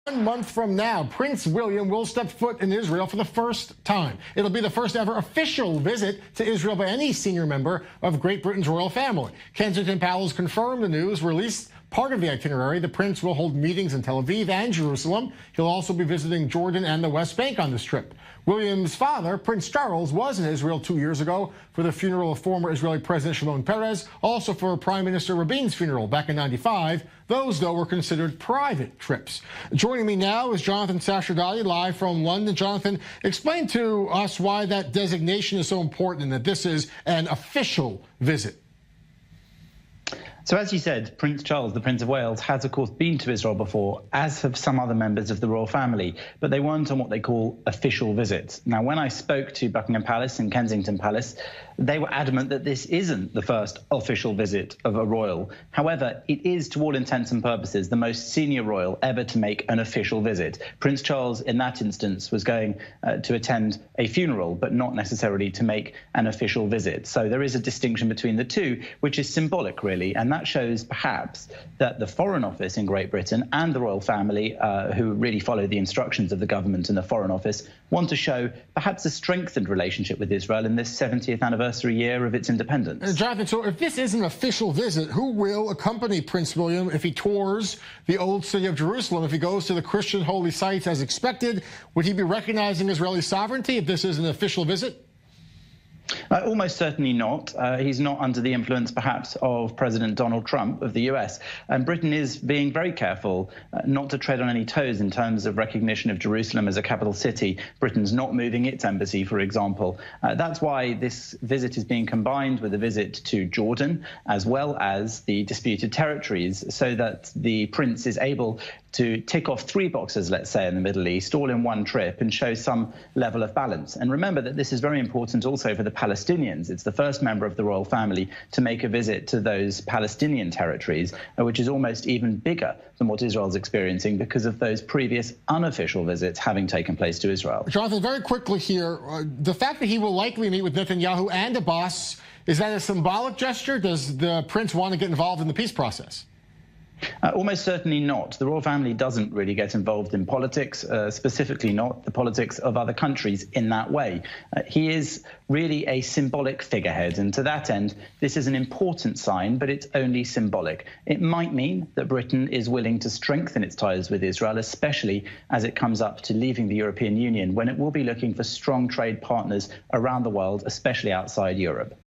1 month from now, Prince William will step foot in Israel for the first time. It'll be the first ever official visit to Israel by any senior member of Great Britain's royal family. Kensington Palace confirmed the news, released part of the itinerary. The prince will hold meetings in Tel Aviv and Jerusalem. He'll also be visiting Jordan and the West Bank on this trip. William's father, Prince Charles, was in Israel 2 years ago for the funeral of former Israeli President Shimon Peres, also for Prime Minister Rabin's funeral back in '95. Those, though, were considered private trips. Joining me now is Jonathan Sacerdoti, live from London. Jonathan, explain to us why that designation is so important and that this is an official visit. So as you said, Prince Charles, the Prince of Wales, has, of course, been to Israel before, as have some other members of the royal family, but they weren't on what they call official visits. Now, when I spoke to Buckingham Palace and Kensington Palace, they were adamant that this isn't the first official visit of a royal. However, it is, to all intents and purposes, the most senior royal ever to make an official visit. Prince Charles, in that instance, was going to attend a funeral, but not necessarily to make an official visit. So there is a distinction between the two, which is symbolic, really, and that shows perhaps that the Foreign Office in Great Britain and the royal family, who really follow the instructions of the government and the Foreign Office, want to show perhaps a strengthened relationship with Israel in this 70th anniversary year of its independence. Jonathan, so if this is an official visit, who will accompany Prince William if he tours the old city of Jerusalem, if he goes to the Christian holy sites as expected? Would he be recognizing Israeli sovereignty if this is an official visit? Almost certainly not. He's not under the influence, perhaps, of President Donald Trump of the US. And Britain is being very careful not to tread on any toes in terms of recognition of Jerusalem as a capital city. Britain's not moving its embassy, for example. That's why this visit is being combined with a visit to Jordan, as well as the disputed territories, so that the prince is able to tick off 3 boxes, let's say, in the Middle East, all in one trip, and show some level of balance. And remember that this is very important also for the Palestinians. It's the first member of the royal family to make a visit to those Palestinian territories, which is almost even bigger than what Israel's experiencing because of those previous unofficial visits having taken place to Israel. Jonathan, very quickly here, the fact that he will likely meet with Netanyahu and Abbas, is that a symbolic gesture? Does the prince want to get involved in the peace process? Almost certainly not. The royal family doesn't really get involved in politics, specifically not the politics of other countries in that way. He is really a symbolic figurehead, and to that end, this is an important sign, but it's only symbolic. It might mean that Britain is willing to strengthen its ties with Israel, especially as it comes up to leaving the European Union, when it will be looking for strong trade partners around the world, especially outside Europe.